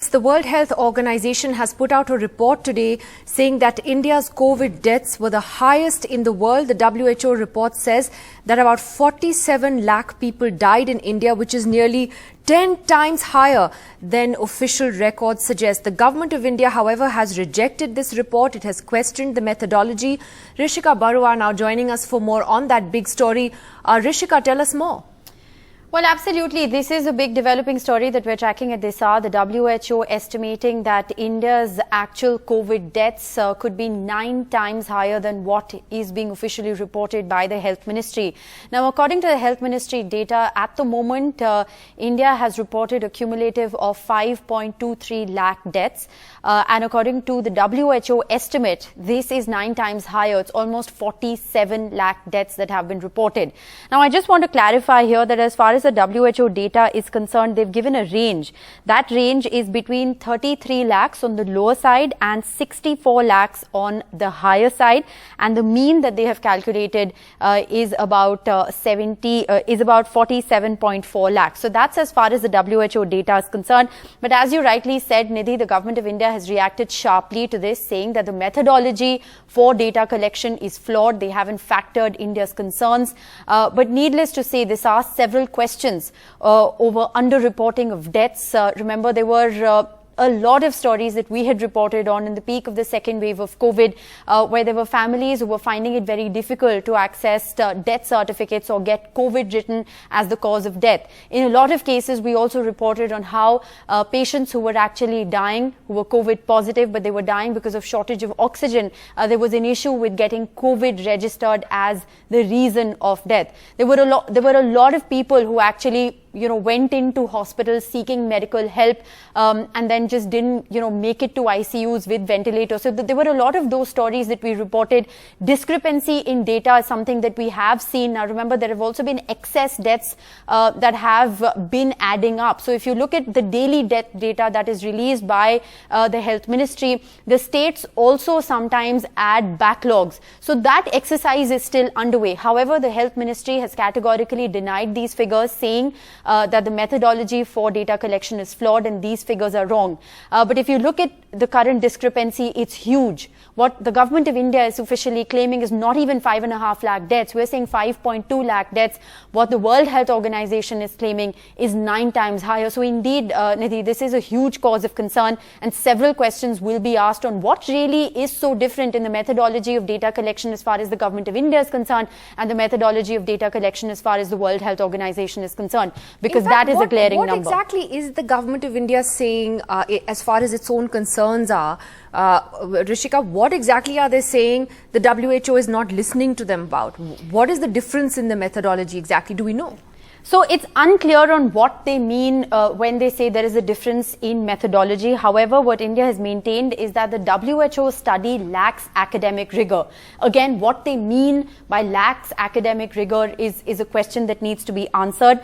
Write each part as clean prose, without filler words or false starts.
the World Health Organization has put out a report today saying that India's COVID deaths were the highest in the world. The WHO report says that about 47 lakh people died in India, which is nearly 10 times higher than official records suggest. The government of India, however, has rejected this report. It has questioned the methodology. Rishika Barua now joining us for more on that big story. Rishika, tell us more. Well, absolutely. This is a big developing story that we're tracking at this hour. The WHO estimating that India's actual COVID deaths could be 9 times higher than what is being officially reported by the Health Ministry. Now, according to the Health Ministry data, at the moment, India has reported a cumulative of 5.23 lakh deaths. And according to the WHO estimate, this is 9 times higher. It's almost 47 lakh deaths that have been reported. Now, I just want to clarify here that as far as the WHO data is concerned, they've given a range. That range is between 33 lakhs on the lower side and 64 lakhs on the higher side. And the mean that they have calculated is about 47.4 lakhs. So that's as far as the WHO data is concerned. But as you rightly said, Nidhi, the government of India has reacted sharply to this, saying that the methodology for data collection is flawed. They haven't factored India's concerns. But needless to say, there are several questions over underreporting of deaths. Remember, there were a lot of stories that we had reported on in the peak of the second wave of COVID, where there were families who were finding it very difficult to access death certificates or get COVID written as the cause of death. In a lot of cases, we also reported on how patients who were actually dying, who were COVID positive, but they were dying because of shortage of oxygen, there was an issue with getting COVID registered as the reason of death. There were a lot of people who actually went into hospitals seeking medical help and then just didn't, make it to ICUs with ventilators. So there were a lot of those stories that we reported. Discrepancy in data is something that we have seen. Now, remember, there have also been excess deaths that have been adding up. So if you look at the daily death data that is released by the Health Ministry, the states also sometimes add backlogs. So that exercise is still underway. However, the Health Ministry has categorically denied these figures, saying that the methodology for data collection is flawed and these figures are wrong. But if you look at the current discrepancy, it's huge. What the government of India is officially claiming is not even 5.5 lakh deaths. We're saying 5.2 lakh deaths. What the World Health Organization is claiming is 9 times higher. So indeed, Nidhi, this is a huge cause of concern, and several questions will be asked on what really is so different in the methodology of data collection as far as the government of India is concerned and the methodology of data collection as far as the World Health Organization is concerned. Because fact, that is a glaring number. What exactly is the government of India saying as far as its own concerns are? Rishika, what exactly are they saying the WHO is not listening to them about? What is the difference in the methodology exactly? Do we know? So it's unclear on what they mean when they say there is a difference in methodology. However, what India has maintained is that the WHO study lacks academic rigor. Again, what they mean by lacks academic rigor is a question that needs to be answered.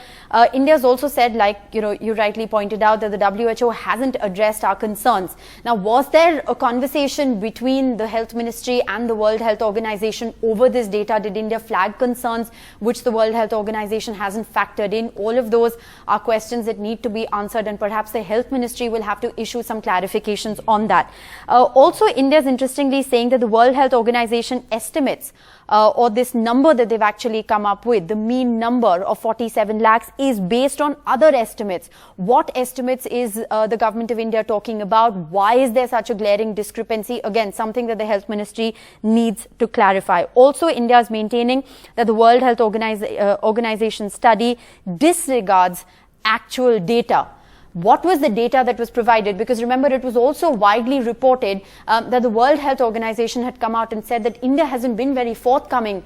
India has also said, like you rightly pointed out, that the WHO hasn't addressed our concerns. Now, was there a conversation between the Health Ministry and the World Health Organization over this data? Did India flag concerns which the World Health Organization hasn't factored in? All of those are questions that need to be answered, and perhaps the Health Ministry will have to issue some clarifications on that. Also, India is interestingly saying that the World Health Organization estimates or this number that they've actually come up with, the mean number of 47 lakhs, is based on other estimates. What estimates is the government of India talking about? Why is there such a glaring discrepancy? Again, something that the Health Ministry needs to clarify. Also, India is maintaining that the World Health Organization study disregards actual data. What was the data that was provided? Because remember, it was also widely reported that the World Health Organization had come out and said that India hasn't been very forthcoming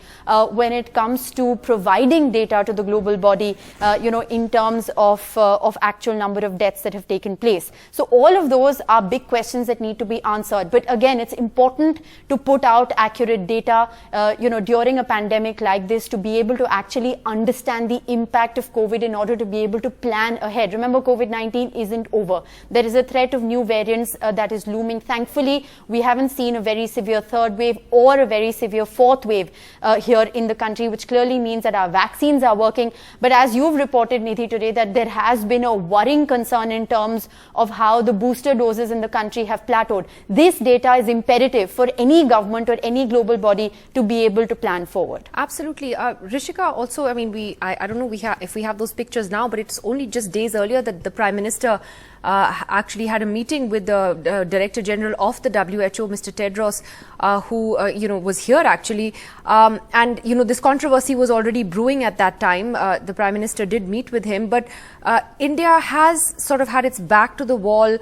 when it comes to providing data to the global body, in terms of actual number of deaths that have taken place. So all of those are big questions that need to be answered. But again, it's important to put out accurate data, during a pandemic like this, to be able to actually understand the impact of COVID in order to be able to plan ahead. Remember, COVID-19 COVID-19 isn't over. There is a threat of new variants that is looming. Thankfully, we haven't seen a very severe third wave or a very severe fourth wave here in the country, which clearly means that our vaccines are working. But as you've reported, Nidhi, today, that there has been a worrying concern in terms of how the booster doses in the country have plateaued. This data is imperative for any government or any global body to be able to plan forward. Absolutely. Rishika, also, I mean, I don't know if we have those pictures now, but it's only just days earlier that the Prime Minister actually had a meeting with the Director General of the WHO, Mr. Tedros, who, was here actually. And, this controversy was already brewing at that time. The Prime Minister did meet with him, but India has sort of had its back to the wall,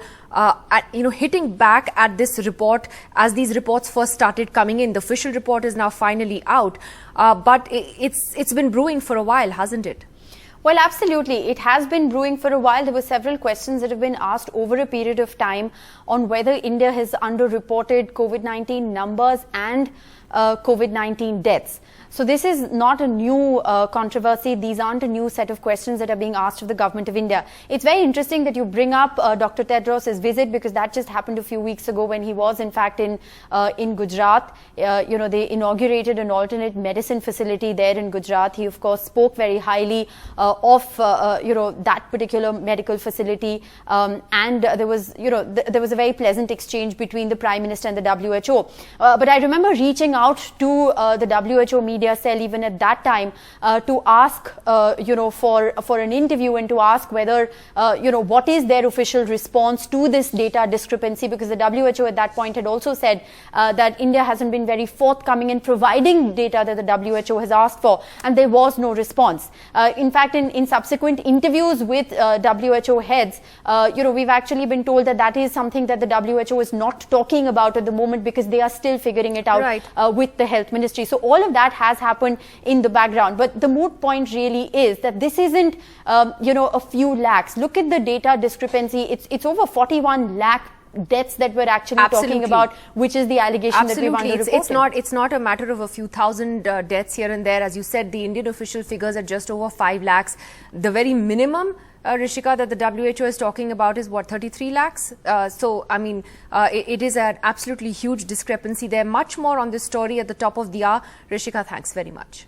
hitting back at this report as these reports first started coming in. The official report is now finally out, but it's been brewing for a while, hasn't it? Well, absolutely. It has been brewing for a while. There were several questions that have been asked over a period of time on whether India has underreported COVID-19 numbers and COVID-19 deaths. So this is not a new controversy. These aren't a new set of questions that are being asked of the government of India. It's very interesting that you bring up Dr. Tedros' visit, because that just happened a few weeks ago when he was in fact in Gujarat. They inaugurated an alternate medicine facility there in Gujarat. He of course spoke very highly of that particular medical facility, and there was a very pleasant exchange between the Prime Minister and the WHO. But I remember reaching out to the WHO media cell even at that time to ask for an interview and to ask whether what is their official response to this data discrepancy, because the WHO at that point had also said that India hasn't been very forthcoming in providing data that the WHO has asked for, and there was no response. In fact, in subsequent interviews with WHO heads, we've actually been told that that is something that the WHO is not talking about at the moment, because they are still figuring it out with the health ministry. So all of that has happened in the background. But the moot point really is that this isn't, a few lakhs. Look at the data discrepancy. It's over 41 lakh deaths that we're actually talking about, which is the allegation that we've underreported. It's not a matter of a few thousand deaths here and there. As you said, the Indian official figures are just over 5 lakhs. The very minimum, Rishika, that the WHO is talking about is what, 33 lakhs? So, I mean, it is an absolutely huge discrepancy there. Much more on this story at the top of the hour. Rishika, thanks very much.